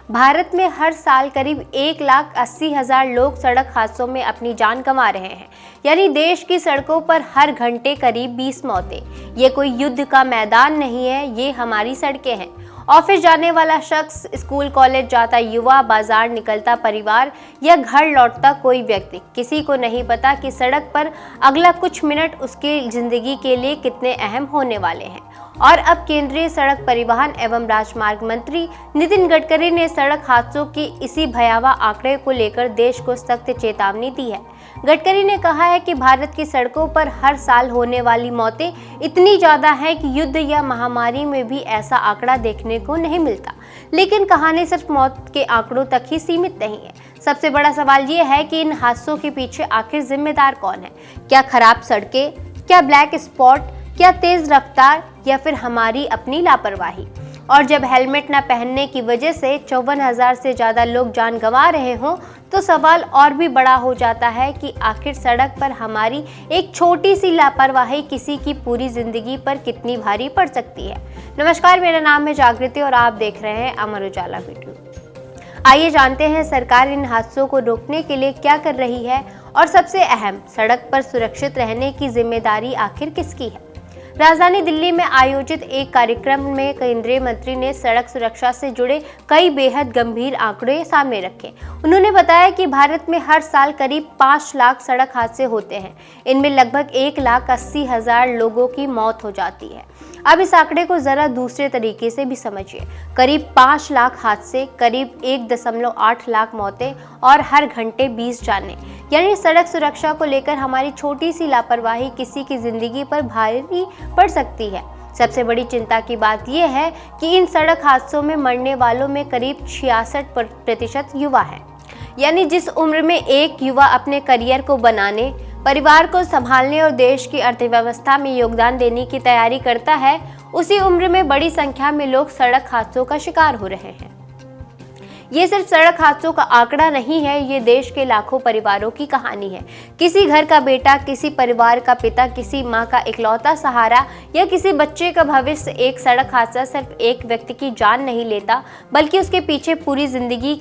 भारत में हर साल करीब 1,80,000 लोग सड़क हादसों में अपनी जान गंवा रहे हैं। यानी देश की सड़कों पर हर घंटे करीब 20 मौतें। ये कोई युद्ध का मैदान नहीं है, ये हमारी सड़कें हैं। ऑफिस जाने वाला शख्स, स्कूल कॉलेज जाता युवा, बाजार निकलता परिवार या घर लौटता कोई व्यक्ति, किसी को नहीं पता कि सड़क पर अगला कुछ मिनट उसकी जिंदगी के लिए कितने अहम होने वाले हैं। और अब केंद्रीय सड़क परिवहन एवं राजमार्ग मंत्री नितिन गडकरी ने सड़क हादसों के इसी भयावह आंकड़े को लेकर देश को सख्त चेतावनी दी है। गडकरी ने कहा है कि भारत की सड़कों पर हर साल होने वाली मौतें इतनी ज्यादा हैं कि युद्ध या महामारी में भी ऐसा आंकड़ा देखने को नहीं मिलता। लेकिन कहानी सिर्फ मौत के आंकड़ों तक ही सीमित नहीं है। सबसे बड़ा सवाल ये है कि इन हादसों के पीछे आखिर जिम्मेदार कौन है? क्या खराब सड़कें, क्या ब्लैक स्पॉट, क्या तेज रफ्तार, या फिर हमारी अपनी लापरवाही? और जब हेलमेट न पहनने की वजह से 54,000 से ज़्यादा लोग जान गंवा रहे हों, तो सवाल और भी बड़ा हो जाता है कि आखिर सड़क पर हमारी एक छोटी सी लापरवाही किसी की पूरी जिंदगी पर कितनी भारी पड़ सकती है। नमस्कार, मेरा नाम है जागृति और आप देख रहे हैं अमर उजाला वीडियो। आइए जानते हैं सरकार इन हादसों को रोकने के लिए क्या कर रही है, और सबसे अहम, सड़क पर सुरक्षित रहने की जिम्मेदारी आखिर किसकी है। राजधानी दिल्ली में आयोजित एक कार्यक्रम में केंद्रीय मंत्री ने सड़क सुरक्षा से जुड़े कई बेहद गंभीर आंकड़े सामने रखे। उन्होंने बताया कि भारत में हर साल करीब 5 लाख सड़क हादसे होते हैं। इनमें लगभग 1,80,000 लोगों की मौत हो जाती है। अब इस आंकड़े को जरा दूसरे तरीके से भी समझिए। करीब 5 लाख हादसे, करीब 1.8 लाख मौतें और हर घंटे 20 जानें। यानी सड़क सुरक्षा को लेकर हमारी छोटी सी लापरवाही किसी की जिंदगी पर भारी पड़ सकती है। सबसे बड़ी चिंता की बात यह है कि इन सड़क हादसों में मरने वालों में करीब 66% युवा हैं। यानी जिस उम्र में एक युवा अपने करियर को बनाने, परिवार को संभालने और देश की अर्थव्यवस्था में योगदान देने की तैयारी करता है, उसी उम्र में बड़ी संख्या में लोग सड़क हादसों का शिकार हो रहे हैं। ये सिर्फ सड़क हादसों का आंकड़ा नहीं है, ये देश के लाखों परिवारों की कहानी है। किसी घर का बेटा, किसी परिवार का पिता, किसी माँ का इकलौता सहारा या किसी बच्चे का भविष्य। एक सड़क हादसा सिर्फ एक व्यक्ति की जान नहीं लेता, बल्कि उसके पीछे पूरी जिंदगी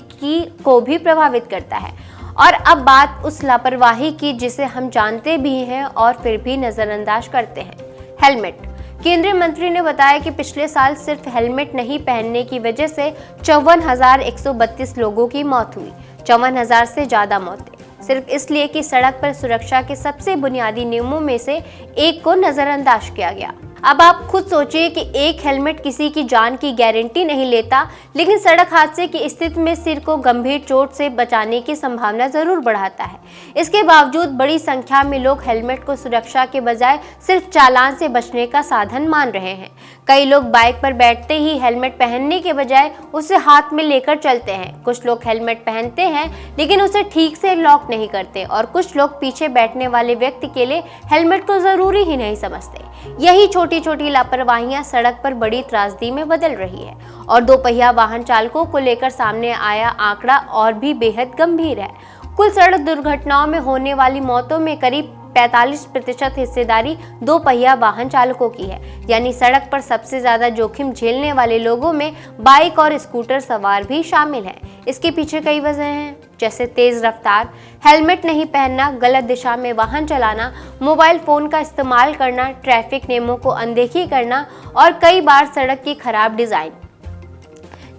को भी प्रभावित करता है। और अब बात उस लापरवाही की जिसे हम जानते भी हैं और फिर भी नजरअंदाज करते हैं, हेलमेट। केंद्रीय मंत्री ने बताया कि पिछले साल सिर्फ हेलमेट नहीं पहनने की वजह से 54,132 लोगों की मौत हुई। 54,000 से ज्यादा मौतें सिर्फ इसलिए कि सड़क पर सुरक्षा के सबसे बुनियादी नियमों में से एक को नजरअंदाज किया गया। अब आप खुद सोचिए कि एक हेलमेट किसी की जान की गारंटी नहीं लेता, लेकिन सड़क हादसे की स्थिति में सिर को गंभीर चोट से बचाने की संभावना जरूर बढ़ाता है। इसके बावजूद बड़ी संख्या में लोग हेलमेट को सुरक्षा के बजाय सिर्फ चालान से बचने का साधन मान रहे हैं। कई लोग बाइक पर बैठते ही हेलमेट पहनने के बजाय उसे हाथ में लेकर चलते हैं। कुछ लोग हेलमेट पहनते हैं लेकिन उसे ठीक से लॉक नहीं करते, और कुछ लोग पीछे बैठने वाले व्यक्ति के लिए हेलमेट को जरूरी ही नहीं समझते। यही छोटी छोटी लापरवाहियां सड़क पर बड़ी त्रासदी में बदल रही है। और दोपहिया वाहन चालकों को लेकर सामने आया आंकड़ा और भी बेहद गंभीर है। कुल सड़क दुर्घटनाओं में होने वाली मौतों में करीब 45% हिस्सेदारी दोपहिया वाहन चालकों की है। यानी सड़क पर सबसे ज्यादा जोखिम झेलने वाले लोगों में बाइक और स्कूटर सवार भी शामिल हैं। इसके पीछे कई वजह हैं, जैसे तेज रफ्तार, हेलमेट नहीं पहनना, गलत दिशा में वाहन चलाना, मोबाइल फोन का इस्तेमाल करना, ट्रैफिक नियमों को अनदेखी करना और कई बार सड़क की खराब डिजाइन।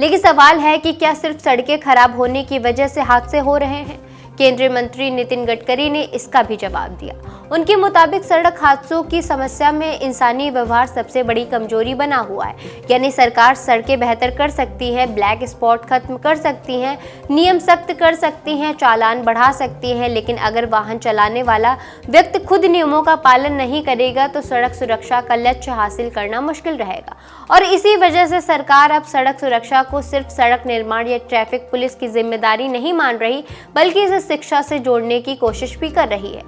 लेकिन सवाल है कि क्या सिर्फ सड़कें खराब होने की वजह से हादसे हो रहे हैं? केंद्रीय मंत्री नितिन गडकरी ने इसका भी जवाब दिया। उनके मुताबिक सड़क हादसों की समस्या में इंसानी व्यवहार सबसे बड़ी कमजोरी बना हुआ है। यानी सरकार सड़कें बेहतर कर सकती है, ब्लैक स्पॉट खत्म कर सकती हैं, नियम सख्त कर सकती हैं, चालान बढ़ा सकती हैं, लेकिन अगर वाहन चलाने वाला व्यक्ति खुद नियमों का पालन नहीं करेगा तो सड़क सुरक्षा का लक्ष्य हासिल करना मुश्किल रहेगा। और इसी वजह से सरकार अब सड़क सुरक्षा को सिर्फ सड़क निर्माण या ट्रैफिक पुलिस की जिम्मेदारी नहीं मान रही, बल्कि इसे शिक्षा से जोड़ने की कोशिश भी कर रही है।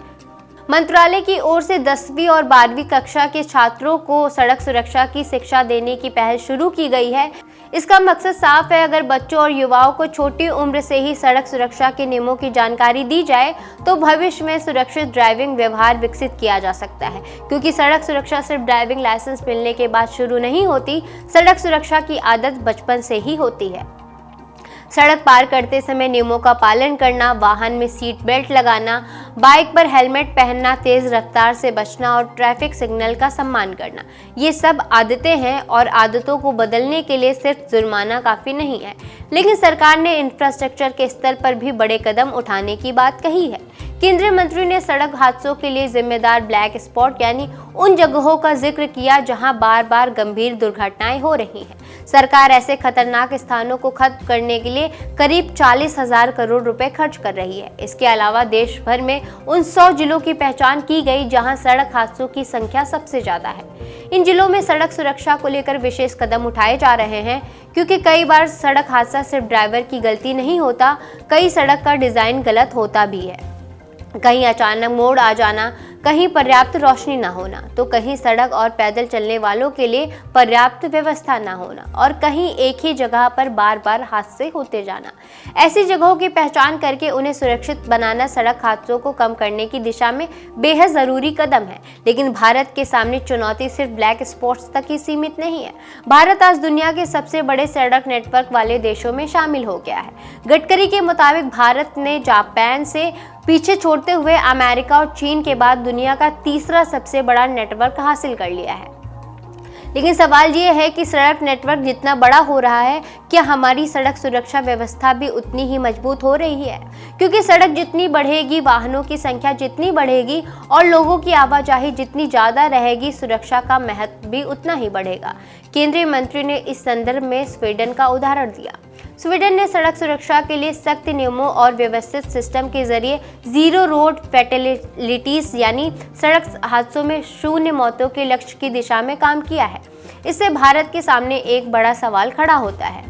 मंत्रालय की ओर से 10वीं और 12वीं कक्षा के छात्रों को सड़क सुरक्षा की शिक्षा देने की पहल शुरू की गई है। इसका मकसद साफ है, अगर बच्चों और युवाओं को छोटी उम्र से ही सड़क सुरक्षा के नियमों की जानकारी दी जाए तो भविष्य में सुरक्षित ड्राइविंग व्यवहार विकसित किया जा सकता है। क्योंकि सड़क सुरक्षा सिर्फ ड्राइविंग लाइसेंस मिलने के बाद शुरू नहीं होती, सड़क सुरक्षा की आदत बचपन से ही होती है। सड़क पार करते समय नियमों का पालन करना, वाहन में सीट बेल्ट लगाना, बाइक पर हेलमेट पहनना, तेज रफ्तार से बचना और ट्रैफिक सिग्नल का सम्मान करना, ये सब आदतें हैं और आदतों को बदलने के लिए सिर्फ जुर्माना काफी नहीं है। लेकिन सरकार ने इंफ्रास्ट्रक्चर के स्तर पर भी बड़े कदम उठाने की बात कही है। केंद्रीय मंत्री ने सड़क हादसों के लिए जिम्मेदार ब्लैक स्पॉट यानी उन जगहों का जिक्र किया जहां बार बार गंभीर दुर्घटनाएं हो रही हैं। सरकार ऐसे खतरनाक स्थानों को खत्म करने के लिए करीब 40,000 करोड़ रुपए खर्च कर रही है। इसके अलावा देश भर में उन 100 जिलों की पहचान की गई जहां सड़क हादसों की संख्या सबसे ज्यादा है। इन जिलों में सड़क सुरक्षा को लेकर विशेष कदम उठाए जा रहे हैं, क्योंकि कई बार सड़क हादसा सिर्फ ड्राइवर की गलती नहीं होता, कई सड़क का डिजाइन गलत होता भी है। कहीं अचानक मोड़ आ जाना, कहीं पर्याप्त रोशनी न होना, तो कहीं सड़क और पैदल चलने वालों के लिए पर्याप्त व्यवस्था न होना और कहीं एक ही जगह पर बार बार हादसे होते जाना। ऐसी जगहों की पहचान करके उन्हें सुरक्षित बनाना सड़क हादसों को कम करने की दिशा में बेहद जरूरी कदम है। लेकिन भारत के सामने चुनौती सिर्फ ब्लैक स्पॉट्स तक ही सीमित नहीं है। भारत आज दुनिया के सबसे बड़े सड़क नेटवर्क वाले देशों में शामिल हो गया है। गडकरी के मुताबिक भारत ने जापान से पीछे छोड़ते हुए अमेरिका और चीन के बाद दुनिया का तीसरा सबसे बड़ा नेटवर्क हासिल कर लिया है। लेकिन सवाल ये है कि सड़क नेटवर्क जितना बड़ा हो रहा है, क्या हमारी सड़क सुरक्षा व्यवस्था भी उतनी ही मजबूत हो रही है? क्योंकि सड़क जितनी बढ़ेगी, वाहनों की संख्या जितनी बढ़ेगी और लोगों की आवाजाही जितनी ज्यादा रहेगी, सुरक्षा का महत्व भी उतना ही बढ़ेगा। केंद्रीय मंत्री ने इस संदर्भ में स्वीडन का उदाहरण दिया। स्वीडन ने सड़क सुरक्षा के लिए सख्त नियमों और व्यवस्थित सिस्टम के जरिए जीरो रोड फैटेलिटीज यानी सड़क हादसों में 0 मौतों के लक्ष्य की दिशा में काम किया है। इससे भारत के सामने एक बड़ा सवाल खड़ा होता है,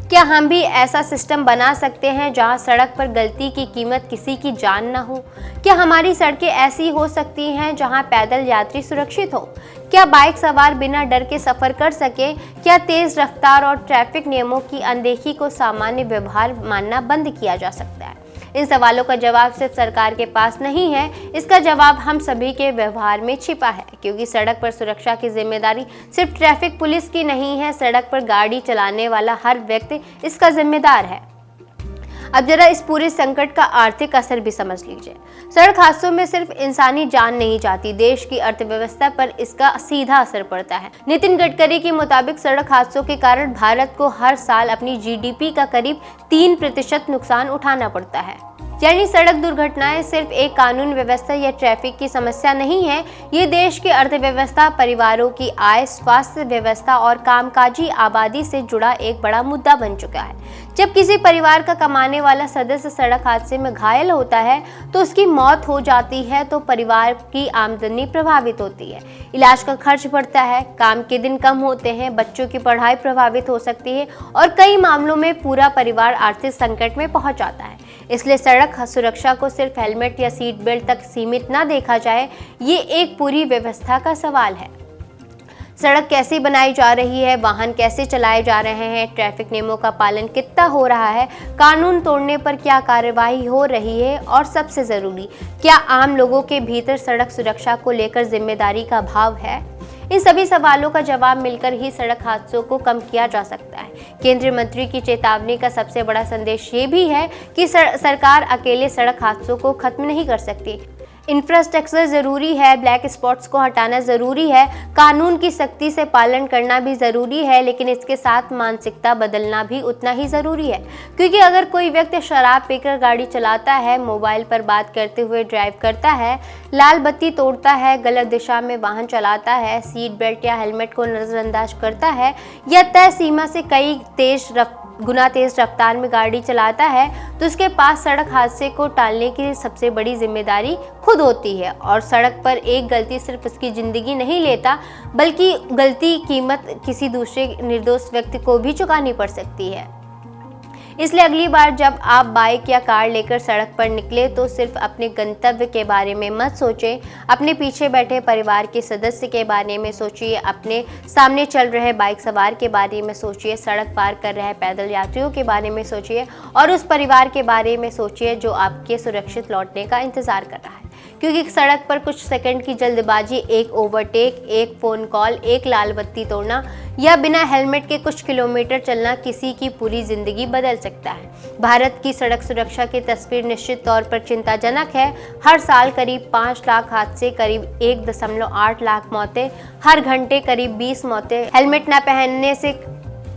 क्या हम भी ऐसा सिस्टम बना सकते हैं जहां सड़क पर गलती की कीमत किसी की जान न हो? क्या हमारी सड़कें ऐसी हो सकती हैं जहां पैदल यात्री सुरक्षित हो? क्या बाइक सवार बिना डर के सफर कर सके? क्या तेज रफ्तार और ट्रैफिक नियमों की अनदेखी को सामान्य व्यवहार मानना बंद किया जा सकता है? इन सवालों का जवाब सिर्फ सरकार के पास नहीं है, इसका जवाब हम सभी के व्यवहार में छिपा है। क्योंकि सड़क पर सुरक्षा की जिम्मेदारी सिर्फ ट्रैफिक पुलिस की नहीं है, सड़क पर गाड़ी चलाने वाला हर व्यक्ति इसका जिम्मेदार है। अब जरा इस पूरे संकट का आर्थिक असर भी समझ लीजिए। सड़क हादसों में सिर्फ इंसानी जान नहीं जाती, देश की अर्थव्यवस्था पर इसका सीधा असर पड़ता है। नितिन गडकरी के मुताबिक सड़क हादसों के कारण भारत को हर साल अपनी जीडीपी का करीब 3% नुकसान उठाना पड़ता है। यानी सड़क दुर्घटनाएं सिर्फ एक कानून व्यवस्था या ट्रैफिक की समस्या नहीं है, ये देश की अर्थव्यवस्था, परिवारों की आय, स्वास्थ्य व्यवस्था और कामकाजी आबादी से जुड़ा एक बड़ा मुद्दा बन चुका है। जब किसी परिवार का कमाने वाला सदस्य सड़क हादसे में घायल होता है तो उसकी मौत हो जाती है, तो परिवार की आमदनी प्रभावित होती है, इलाज का खर्च बढ़ता है, काम के दिन कम होते हैं, बच्चों की पढ़ाई प्रभावित हो सकती है और कई मामलों में पूरा परिवार आर्थिक संकट में पहुंच जाता है। इसलिए सड़क सुरक्षा को सिर्फ हेलमेट या सीट बेल्ट तक सीमित ना देखा जाए, ये एक पूरी व्यवस्था का सवाल है। सड़क कैसी बनाई जा रही है, वाहन कैसे चलाए जा रहे हैं, ट्रैफिक नियमों का पालन कितना हो रहा है, कानून तोड़ने पर क्या कार्रवाई हो रही है और सबसे जरूरी, क्या आम लोगों के भीतर सड़क सुरक्षा को लेकर जिम्मेदारी का भाव है? इन सभी सवालों का जवाब मिलकर ही सड़क हादसों को कम किया जा सकता है। केंद्रीय मंत्री की चेतावनी का सबसे बड़ा संदेश ये भी है कि सरकार अकेले सड़क हादसों को खत्म नहीं कर सकती। इंफ्रास्ट्रक्चर जरूरी है, ब्लैक स्पॉट्स को हटाना जरूरी है, कानून की सख्ती से पालन करना भी जरूरी है, लेकिन इसके साथ मानसिकता बदलना भी उतना ही जरूरी है। क्योंकि अगर कोई व्यक्ति शराब पीकर गाड़ी चलाता है, मोबाइल पर बात करते हुए ड्राइव करता है, लाल बत्ती तोड़ता है, गलत दिशा में वाहन चलाता है, सीट बेल्ट या हेलमेट को नजरअंदाज करता है या तय सीमा से कई गुना तेज रफ्तार में गाड़ी चलाता है, तो उसके पास सड़क हादसे को टालने की सबसे बड़ी जिम्मेदारी खुद होती है। और सड़क पर एक गलती सिर्फ उसकी जिंदगी नहीं लेता, बल्कि गलती कीमत किसी दूसरे निर्दोष व्यक्ति को भी चुकानी पड़ सकती है। इसलिए अगली बार जब आप बाइक या कार लेकर सड़क पर निकले तो सिर्फ अपने गंतव्य के बारे में मत सोचें, अपने पीछे बैठे परिवार के सदस्य के बारे में सोचिए, अपने सामने चल रहे बाइक सवार के बारे में सोचिए, सड़क पार कर रहे पैदल यात्रियों के बारे में सोचिए और उस परिवार के बारे में सोचिए जो आपके सुरक्षित लौटने का इंतजार कर रहा है। क्योंकि सड़क पर कुछ सेकंड की जल्दबाजी, एक ओवरटेक, एक फ़ोन कॉल, एक लाल बत्ती तोड़ना या बिना हेलमेट के कुछ किलोमीटर चलना किसी की पूरी ज़िंदगी बदल सकता है। भारत की सड़क सुरक्षा की तस्वीर निश्चित तौर पर चिंताजनक है। हर साल करीब 5 लाख हादसे, करीब 1.8 लाख मौतें, हर घंटे करीब 20 मौतें, हेलमेट न पहनने से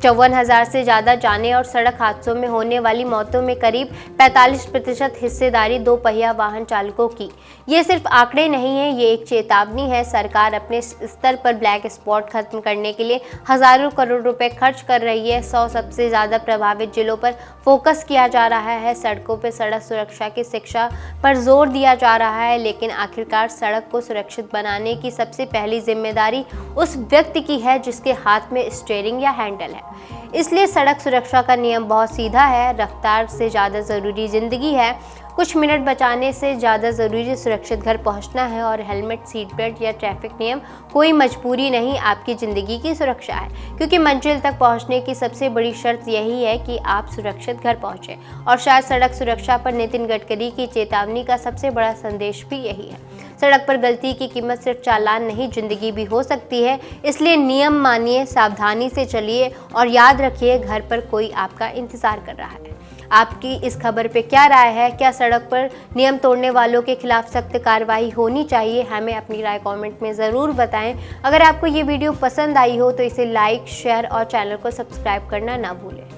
54,000 से ज़्यादा जानें और सड़क हादसों में होने वाली मौतों में करीब 45% हिस्सेदारी दो पहिया वाहन चालकों की। ये सिर्फ आंकड़े नहीं हैं, ये एक चेतावनी है। सरकार अपने स्तर पर ब्लैक स्पॉट खत्म करने के लिए हज़ारों करोड़ रुपए खर्च कर रही है। 100 सबसे ज़्यादा प्रभावित जिलों पर फोकस किया जा रहा है। सड़कों पर सड़क सुरक्षा की शिक्षा पर जोर दिया जा रहा है, लेकिन आखिरकार सड़क को सुरक्षित बनाने की सबसे पहली जिम्मेदारी उस व्यक्ति की है जिसके हाथ में स्टीयरिंग या हैंडल है। इसलिए सड़क सुरक्षा का नियम बहुत सीधा है। रफ्तार से ज़्यादा ज़रूरी ज़िंदगी है। कुछ मिनट बचाने से ज़्यादा ज़रूरी सुरक्षित घर पहुंचना है। और हेलमेट, सीट बेल्ट या ट्रैफिक नियम कोई मजबूरी नहीं, आपकी ज़िंदगी की सुरक्षा है। क्योंकि मंजिल तक पहुंचने की सबसे बड़ी शर्त यही है कि आप सुरक्षित घर पहुंचे। और शायद सड़क सुरक्षा पर नितिन गडकरी की चेतावनी का सबसे बड़ा संदेश भी यही है। सड़क पर गलती की कीमत सिर्फ चालान नहीं, जिंदगी भी हो सकती है। इसलिए नियम मानिए, सावधानी से चलिए और याद रखिए, घर पर कोई आपका इंतजार कर रहा है। आपकी इस खबर पे क्या राय है? क्या सड़क पर नियम तोड़ने वालों के खिलाफ सख्त कार्रवाई होनी चाहिए? हमें अपनी राय कमेंट में ज़रूर बताएं। अगर आपको ये वीडियो पसंद आई हो तो इसे लाइक, शेयर और चैनल को सब्सक्राइब करना ना भूलें।